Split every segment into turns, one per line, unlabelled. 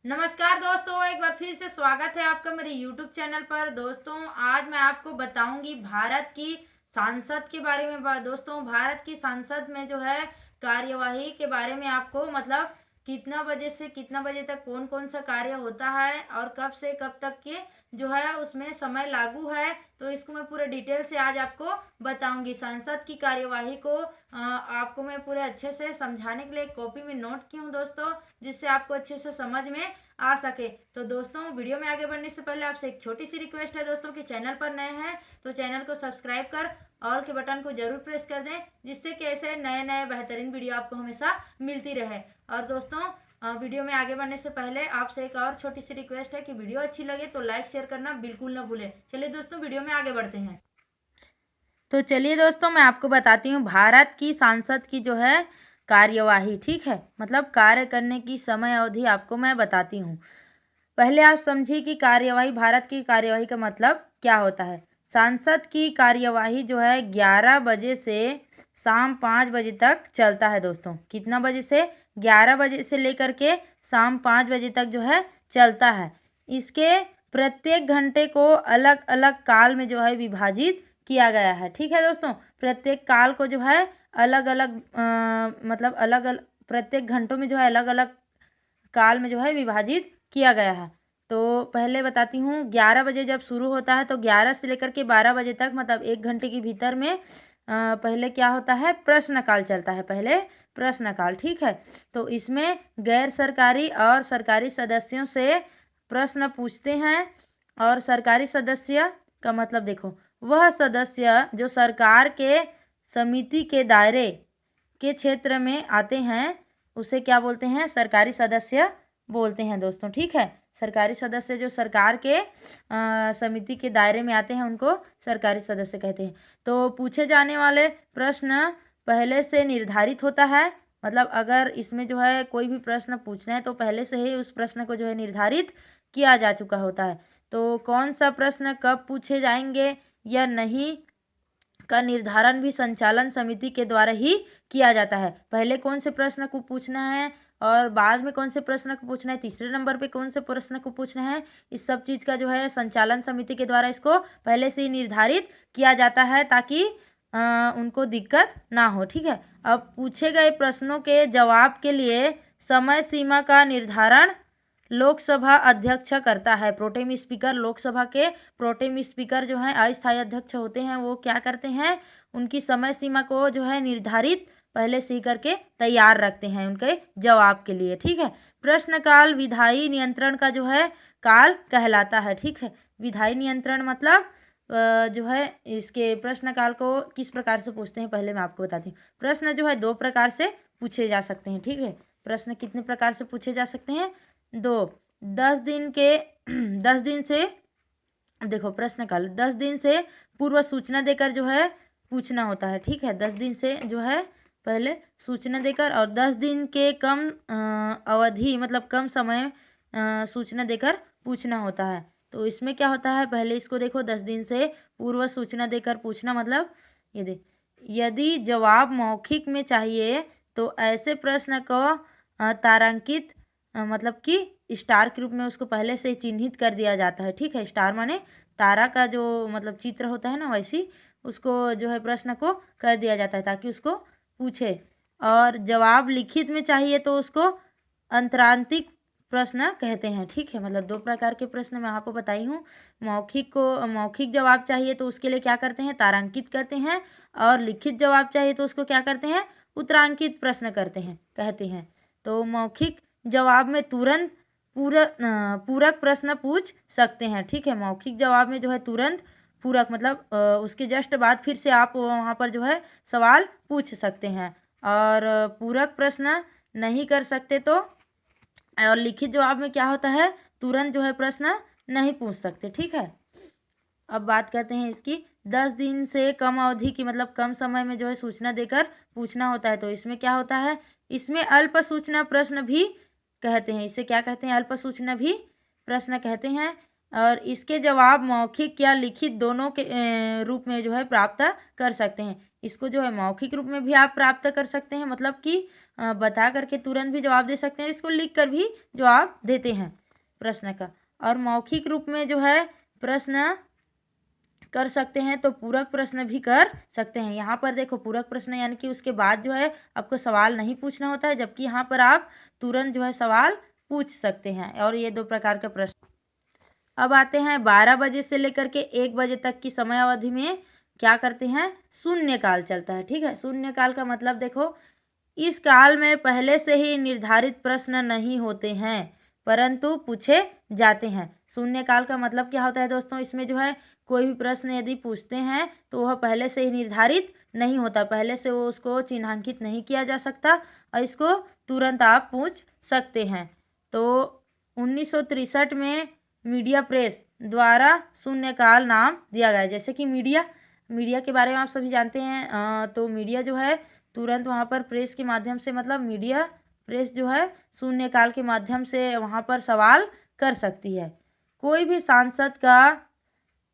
नमस्कार दोस्तों, एक बार फिर से स्वागत है आपका मेरे YouTube चैनल पर। दोस्तों आज मैं आपको बताऊंगी भारत की सांसद के बारे में। दोस्तों भारत की संसद में जो है कार्यवाही के बारे में आपको मतलब कितना बजे से कितना बजे तक कौन कौन सा कार्य होता है और कब से कब तक के जो है उसमें समय लागू है, तो इसको मैं पूरे डिटेल से आज आपको बताऊंगी। संसद की कार्यवाही को आपको मैं पूरे अच्छे से समझाने के लिए कॉपी में नोट की हूँ दोस्तों, जिससे आपको अच्छे से समझ में आ सके। तो दोस्तों वीडियो में आगे बढ़ने से पहले आपसे एक छोटी सी रिक्वेस्ट है दोस्तों कि चैनल पर नए हैं तो चैनल को सब्सक्राइब कर ऑल के बटन को जरूर प्रेस कर दें, जिससे कि ऐसे नए नए बेहतरीन वीडियो आपको हमेशा मिलती रहे। और दोस्तों वीडियो में आगे बढ़ने से पहले आपसे एक और छोटी सी रिक्वेस्ट है कि वीडियो अच्छी लगे तो लाइक शेयर करना बिल्कुल ना भूलें। चलिए दोस्तों वीडियो में आगे बढ़ते हैं। तो चलिए दोस्तों मैं आपको बताती हूँ भारत की सांसद की जो है कार्यवाही, ठीक है, मतलब कार्य करने की समय अवधि आपको मैं बताती हूँ। पहले आप समझिए कि कार्यवाही, भारत की कार्यवाही का मतलब क्या होता है। सांसद की कार्यवाही जो है 11 बजे से शाम 5 बजे तक चलता है दोस्तों। कितना बजे से? 11 बजे से लेकर के शाम 5 बजे तक जो है चलता है। इसके प्रत्येक घंटे को अलग अलग काल में जो है विभाजित किया गया है, ठीक है दोस्तों। प्रत्येक काल को जो है अलग अलग मतलब अलग अलग प्रत्येक घंटों में जो है अलग अलग काल में जो है विभाजित किया गया है। तो पहले बताती हूँ, 11 बजे जब शुरू होता है तो 11 से लेकर के 12 बजे तक मतलब 1 घंटे के भीतर में पहले क्या होता है, प्रश्नकाल चलता है। पहले प्रश्नकाल, ठीक है। तो इसमें गैर सरकारी और सरकारी सदस्यों से प्रश्न पूछते हैं। और सरकारी सदस्य का मतलब देखो, वह सदस्य जो सरकार के समिति के दायरे के क्षेत्र में आते हैं उसे क्या बोलते हैं, सरकारी सदस्य बोलते हैं दोस्तों, ठीक है। सरकारी सदस्य जो सरकार के समिति के दायरे में आते हैं उनको सरकारी सदस्य कहते हैं। तो पूछे जाने वाले प्रश्न पहले से निर्धारित होता है, मतलब अगर इसमें जो है कोई भी प्रश्न पूछना है तो पहले से ही उस प्रश्न को जो है निर्धारित किया जा चुका होता है। तो कौन सा प्रश्न कब पूछे जाएंगे या नहीं का निर्धारण भी संचालन समिति के द्वारा ही किया जाता है। पहले कौन से प्रश्न को पूछना है और बाद में कौन से प्रश्न को पूछना है, तीसरे नंबर पे कौन से प्रश्न को पूछना है, इस सब चीज़ का जो है संचालन समिति के द्वारा इसको पहले से ही निर्धारित किया जाता है ताकि उनको दिक्कत ना हो, ठीक है। अब पूछे गए प्रश्नों के जवाब के लिए समय सीमा का निर्धारण लोकसभा अध्यक्ष करता है। प्रोटेम स्पीकर, लोकसभा के प्रोटेम स्पीकर जो हैं अस्थायी अध्यक्ष होते हैं, वो क्या करते हैं, उनकी समय सीमा को जो है निर्धारित पहले से ही करके तैयार रखते हैं उनके जवाब के लिए, ठीक है। प्रश्नकाल विधायी नियंत्रण का जो है काल कहलाता है, ठीक है। विधायी नियंत्रण मतलब जो है इसके प्रश्नकाल को किस प्रकार से पूछते हैं पहले मैं आपको बताती हूँ। प्रश्न जो है 2 प्रकार से पूछे जा सकते हैं, ठीक है। प्रश्न कितने प्रकार से पूछे जा सकते हैं? 2। 10 दिन के 10 दिन से देखो प्रश्नकाल 10 दिन से पूर्व सूचना देकर जो है पूछना होता है, ठीक है। 10 दिन से जो है पहले सूचना देकर और 10 दिन के कम अवधि मतलब कम समय सूचना देकर पूछना होता है। तो इसमें क्या होता है, पहले इसको देखो, 10 दिन से पूर्व सूचना देकर पूछना मतलब ये देख, यदि जवाब मौखिक में चाहिए तो ऐसे प्रश्न को तारांकित मतलब कि स्टार के रूप में उसको पहले से चिन्हित कर दिया जाता है, ठीक है। स्टार माने तारा का जो मतलब चित्र होता है ना, वैसी उसको जो है प्रश्न को कर दिया जाता है ताकि उसको पूछे। और जवाब लिखित में चाहिए तो उसको अंतरांतिक प्रश्न कहते हैं, ठीक है। मतलब 2 प्रकार के प्रश्न मैं आपको बताई हूँ। मौखिक जवाब चाहिए तो उसके लिए क्या करते हैं, तारांकित करते हैं। और लिखित जवाब चाहिए तो उसको क्या करते हैं, उत्तरांकित प्रश्न करते हैं कहते हैं। तो मौखिक जवाब में तुरंत पूरक प्रश्न पूछ सकते हैं, ठीक है। मौखिक जवाब में जो है तुरंत पूरक मतलब उसके जस्ट बाद फिर से आप वहाँ पर जो है सवाल पूछ सकते हैं। और पूरक प्रश्न नहीं कर सकते तो, और लिखित जवाब में क्या होता है, तुरंत जो है प्रश्न नहीं पूछ सकते, ठीक है। अब बात करते हैं इसकी। 10 दिन से कम अवधि की मतलब कम समय में जो है सूचना देकर पूछना होता है। तो इसमें क्या होता है, इसमें अल्प सूचना प्रश्न भी कहते हैं। इसे क्या कहते हैं, अल्प सूचना भी प्रश्न कहते हैं। और इसके जवाब मौखिक या लिखित दोनों के रूप में जो है प्राप्त कर सकते हैं। इसको जो है मौखिक रूप में भी आप प्राप्त कर सकते हैं, मतलब कि बता करके तुरंत भी जवाब दे सकते हैं, इसको लिख कर भी जवाब देते हैं प्रश्न का। और मौखिक रूप में जो है प्रश्न कर सकते हैं तो पूरक प्रश्न भी कर सकते हैं। यहाँ पर देखो पूरक प्रश्न यानी कि उसके बाद जो है आपको सवाल नहीं पूछना होता है, जबकि यहाँ पर आप तुरंत जो है सवाल पूछ सकते हैं। और ये 2 प्रकार के प्रश्न। अब आते हैं 12 बजे से लेकर के 1 बजे तक की समय अवधि में क्या करते हैं, शून्यकाल चलता है। ठीक है, शून्यकाल का मतलब देखो, इस काल में पहले से ही निर्धारित प्रश्न नहीं होते हैं परंतु पूछे जाते हैं। शून्यकाल का मतलब क्या होता है दोस्तों, इसमें जो है कोई भी प्रश्न यदि पूछते हैं तो वह पहले से ही निर्धारित नहीं होता, पहले से वो उसको चिन्हांकित नहीं किया जा सकता और इसको तुरंत आप पूछ सकते हैं। तो 1963 में मीडिया प्रेस द्वारा शून्यकाल नाम दिया गया है। जैसे कि मीडिया के बारे में आप सभी जानते हैं, तो मीडिया जो है तुरंत वहाँ पर प्रेस के माध्यम से, मतलब मीडिया प्रेस जो है शून्यकाल के माध्यम से वहाँ पर सवाल कर सकती है। कोई भी सांसद का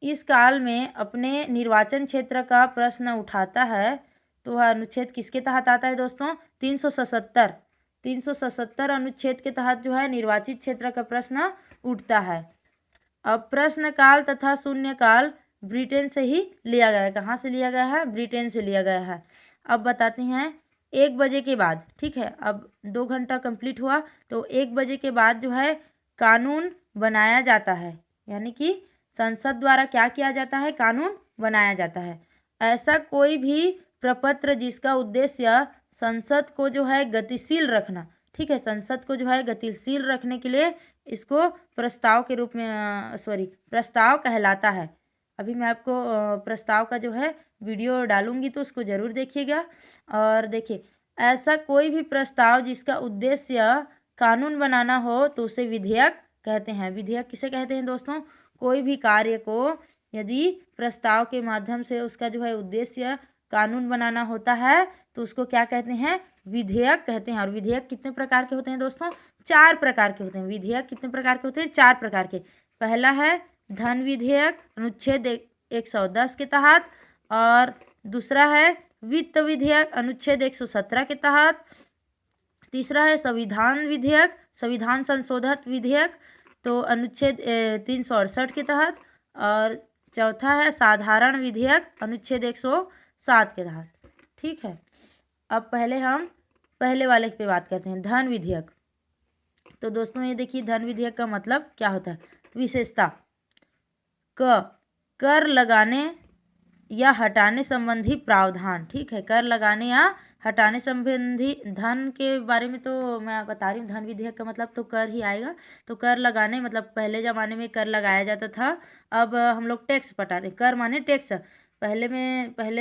इस काल में अपने निर्वाचन क्षेत्र का प्रश्न उठाता है तो वह अनुच्छेद किसके तहत आता है दोस्तों, 377 अनुच्छेद के तहत जो है निर्वाचित क्षेत्र का प्रश्न उठता है। अब प्रश्नकाल तथा शून्यकाल ब्रिटेन से ही लिया गया है। कहाँ से लिया गया है, ब्रिटेन से लिया गया है। अब बताते हैं 1 बजे के बाद, ठीक है, अब 2 घंटा कंप्लीट हुआ तो 1 बजे के बाद जो है कानून बनाया जाता है, यानी कि संसद द्वारा क्या किया जाता है, कानून बनाया जाता है। ऐसा कोई भी प्रपत्र जिसका उद्देश्य संसद को जो है गतिशील रखना, ठीक है, संसद को जो है गतिशील रखने के लिए इसको प्रस्ताव के रूप में प्रस्ताव कहलाता है। अभी मैं आपको प्रस्ताव का जो है वीडियो डालूंगी तो उसको ज़रूर देखिएगा। और देखिए, ऐसा कोई भी प्रस्ताव जिसका उद्देश्य कानून बनाना हो तो उसे विधेयक कहते हैं। विधेयक किसे कहते हैं दोस्तों, कोई भी कार्य को यदि प्रस्ताव के माध्यम से उसका जो है उद्देश्य कानून बनाना होता है तो उसको क्या कहते हैं, विधेयक कहते हैं। और विधेयक कितने प्रकार के होते हैं दोस्तों, 4 प्रकार के होते हैं। विधेयक कितने प्रकार के होते हैं, 4 प्रकार के। पहला है धन विधेयक अनुच्छेद 110 के तहत, और दूसरा है वित्त विधेयक अनुच्छेद 117 के तहत, तीसरा है संविधान विधेयक, संविधान संशोधन विधेयक तो अनुच्छेद 368 के तहत, और चौथा है साधारण विधेयक अनुच्छेद 107 के तहत। ठीक है, अब हम पहले वाले पे बात करते हैं, धन विधेयक। तो दोस्तों ये देखिए, धन विधेयक का मतलब क्या होता है, विशेषता, कर लगाने या हटाने संबंधी प्रावधान। ठीक है, कर लगाने या हटाने संबंधी, धन के बारे में तो मैं बता रही हूँ, धन विधेयक का मतलब तो कर ही आएगा। तो कर लगाने मतलब पहले ज़माने में कर लगाया जाता था, अब हम लोग टैक्स पटाते, कर माने टैक्स। पहले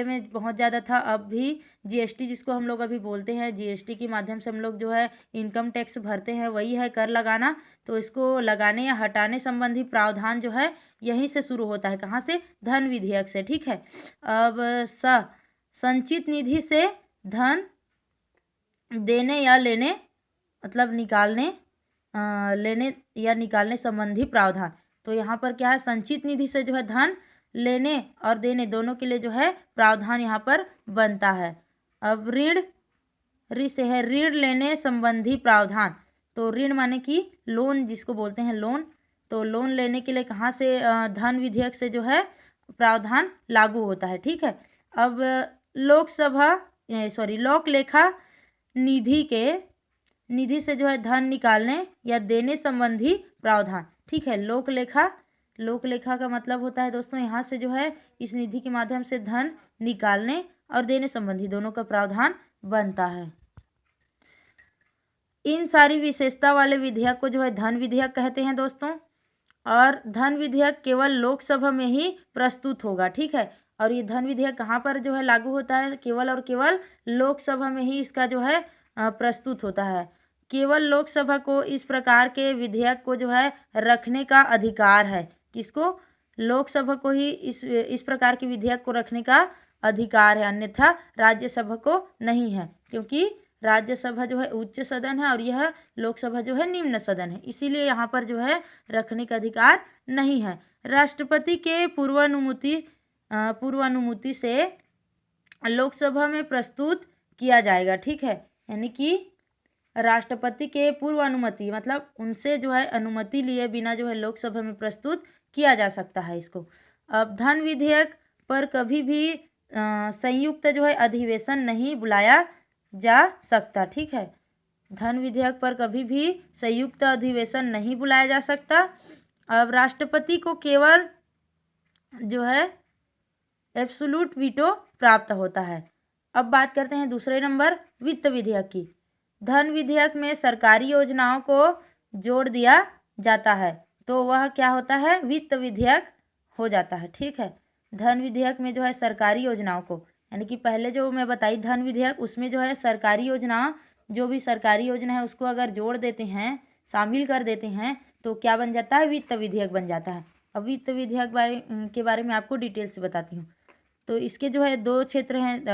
में बहुत ज़्यादा था, अब भी जीएसटी जिसको हम लोग अभी बोलते हैं, जीएसटी के माध्यम से हम लोग जो है इनकम टैक्स भरते हैं, वही है कर लगाना। तो इसको लगाने या हटाने संबंधी प्रावधान जो है यहीं से शुरू होता है, कहाँ से, धन विधेयक से। ठीक है, अब संचित निधि से धन देने या लेने, मतलब लेने या निकालने संबंधी प्रावधान। तो यहाँ पर क्या है, संचित निधि से जो है धन लेने और देने दोनों के लिए जो है प्रावधान यहाँ पर बनता है। अब ऋण से है ऋण लेने संबंधी प्रावधान। तो ऋण माने कि लोन जिसको बोलते हैं, लोन। तो लोन लेने के लिए कहाँ से, धन विधेयक से जो है प्रावधान लागू होता है। ठीक है, अब लोक लेखा निधि से जो है धन निकालने या देने संबंधी प्रावधान। ठीक है, लोक लेखा का मतलब होता है दोस्तों, यहाँ से जो है इस निधि के माध्यम से धन निकालने और देने संबंधी दोनों का प्रावधान बनता है। इन सारी विशेषता वाले विधेयक को जो है धन विधेयक कहते हैं दोस्तों। और धन विधेयक केवल लोकसभा में ही प्रस्तुत होगा। ठीक है, और ये धन विधेयक कहाँ पर जो है लागू होता है, केवल और केवल लोकसभा में ही इसका जो है प्रस्तुत होता है। केवल लोकसभा को इस प्रकार के विधेयक को जो है रखने का अधिकार है। किसको, लोकसभा को ही इस प्रकार के विधेयक को रखने का अधिकार है, अन्यथा राज्यसभा को नहीं है, क्योंकि राज्यसभा जो है उच्च सदन है और यह लोकसभा जो है निम्न सदन है, इसीलिए यहाँ पर जो है रखने का अधिकार नहीं है। राष्ट्रपति के पूर्वानुमति से लोकसभा में प्रस्तुत किया जाएगा। ठीक है, यानी कि राष्ट्रपति के पूर्व अनुमति, मतलब उनसे जो है अनुमति लिए बिना जो है लोकसभा में प्रस्तुत किया जा सकता है इसको। अब धन विधेयक पर कभी भी संयुक्त जो है अधिवेशन नहीं बुलाया जा सकता। ठीक है, धन विधेयक पर कभी भी संयुक्त अधिवेशन नहीं बुलाया जा सकता। अब राष्ट्रपति को केवल जो है एब्सोल्यूट वीटो प्राप्त होता है। अब बात करते हैं दूसरे नंबर वित्त विधेयक की। धन विधेयक में सरकारी योजनाओं को जोड़ दिया जाता है तो वह क्या होता है, वित्त विधेयक हो जाता है। ठीक है, धन विधेयक में जो है सरकारी योजनाओं को, यानी कि पहले जो मैं बताई धन विधेयक, उसमें जो है सरकारी योजना, जो भी सरकारी योजना है उसको अगर जोड़ देते हैं, शामिल कर देते हैं तो क्या बन जाता है, वित्त विधेयक बन जाता है। अब वित्त विधेयक के बारे में आपको डिटेल से बताती हूँ। तो इसके जो है दो क्षेत्र हैं,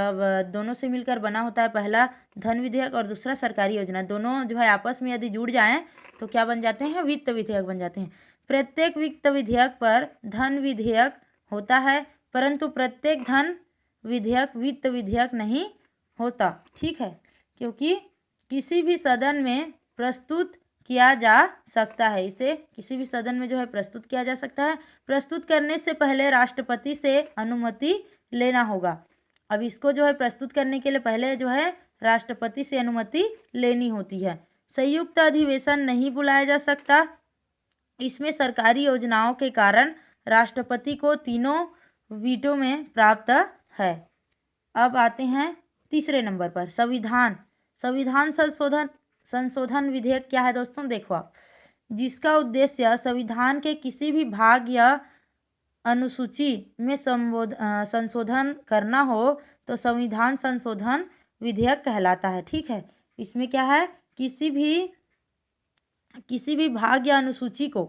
दोनों से मिलकर बना होता है, पहला धन विधेयक और दूसरा सरकारी योजना। दोनों जो है आपस में यदि जुड़ जाएं तो क्या बन जाते हैं, वित्त विधेयक बन जाते हैं। प्रत्येक वित्त विधेयक पर धन विधेयक होता है, परंतु प्रत्येक धन विधेयक वित्त विधेयक नहीं होता। ठीक है, क्योंकि किसी भी सदन में प्रस्तुत किया जा सकता है, इसे किसी भी सदन में जो है प्रस्तुत किया जा सकता है। प्रस्तुत करने से पहले राष्ट्रपति से अनुमति लेना होगा। अब इसको जो है प्रस्तुत करने के लिए पहले जो है राष्ट्रपति से अनुमति लेनी होती है। संयुक्त अधिवेशन नहीं बुलाया जा सकता। इसमें सरकारी योजनाओं के कारण राष्ट्रपति को तीनों वीटो में प्राप्त है। अब आते हैं तीसरे नंबर पर संविधान। संविधान संशोधन विधेयक क्या है दोस्तों, देखो आप, जिसका उद्देश्य संविधान के किसी भी भाग या अनुसूची में संशोधन करना हो तो संविधान संशोधन विधेयक कहलाता है। ठीक है, इसमें क्या है, किसी भी भाग या अनुसूची को,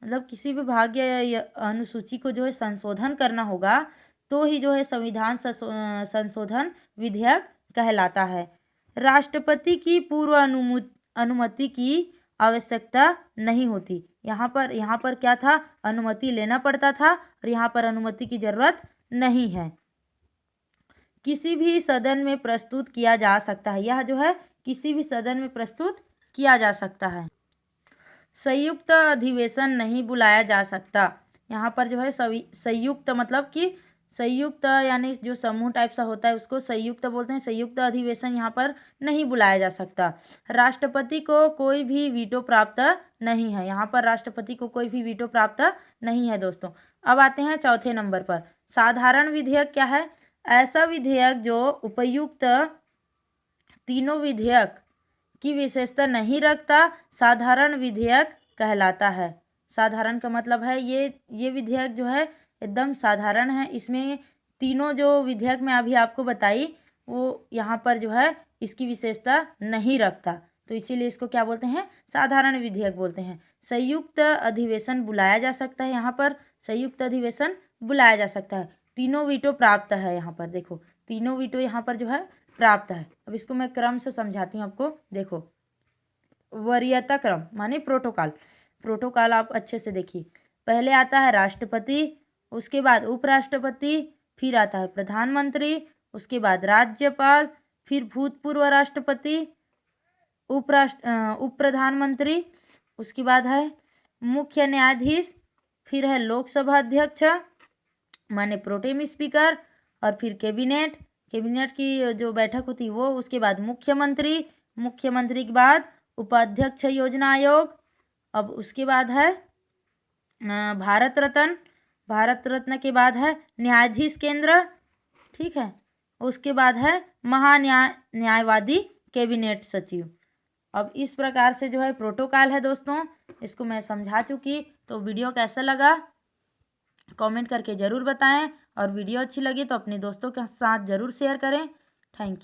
मतलब किसी भी भाग या अनुसूची को जो है संशोधन करना होगा तो ही जो है संविधान संशोधन विधेयक कहलाता है। राष्ट्रपति की पूर्व अनुमति की आवश्यकता नहीं होती। यहाँ पर क्या था, अनुमति लेना पड़ता था और यहाँ पर अनुमति की जरूरत नहीं है। किसी भी सदन में प्रस्तुत किया जा सकता है, यह जो है किसी भी सदन में प्रस्तुत किया जा सकता है। संयुक्त अधिवेशन नहीं बुलाया जा सकता। यहाँ पर जो है संयुक्त, मतलब कि संयुक्त यानी जो समूह टाइप सा होता है उसको संयुक्त बोलते हैं। संयुक्त अधिवेशन यहाँ पर नहीं बुलाया जा सकता। राष्ट्रपति को कोई भी वीटो प्राप्त नहीं है। यहाँ पर राष्ट्रपति को कोई भी वीटो प्राप्त नहीं है दोस्तों। अब आते हैं चौथे नंबर पर, साधारण विधेयक क्या है, ऐसा विधेयक जो उपयुक्त तीनों विधेयक की विशेषता नहीं रखता साधारण विधेयक कहलाता है। साधारण का मतलब है ये विधेयक जो है एकदम साधारण है, इसमें तीनों जो विधेयक मैं अभी आपको बताई वो यहाँ पर जो है इसकी विशेषता नहीं रखता, तो इसीलिए इसको क्या बोलते हैं, साधारण विधेयक बोलते हैं। संयुक्त अधिवेशन बुलाया जा सकता है, यहाँ पर संयुक्त अधिवेशन बुलाया जा सकता है। तीनों वीटो प्राप्त है, यहाँ पर देखो तीनों वीटो यहाँ पर जो है प्राप्त है। अब इसको मैं क्रम से समझाती हूँ आपको। देखो, वरीयता क्रम माने प्रोटोकॉल आप अच्छे से देखिए। पहले आता है राष्ट्रपति, उसके बाद उपराष्ट्रपति, फिर आता है प्रधानमंत्री, उसके बाद राज्यपाल, फिर भूतपूर्व राष्ट्रपति, उप प्रधानमंत्री, उसके बाद है मुख्य न्यायाधीश, फिर है लोकसभा अध्यक्ष माने प्रोटेम स्पीकर, और फिर कैबिनेट की जो बैठक होती है वो, उसके बाद मुख्यमंत्री के बाद उपाध्यक्ष योजना आयोग, अब उसके बाद है भारत रत्न के बाद है न्यायाधीश केंद्र, ठीक है, उसके बाद है न्यायवादी कैबिनेट सचिव। अब इस प्रकार से जो है प्रोटोकॉल है दोस्तों, इसको मैं समझा चुकी। तो वीडियो कैसा लगा कमेंट करके ज़रूर बताएं, और वीडियो अच्छी लगी तो अपने दोस्तों के साथ ज़रूर शेयर करें। Thank you.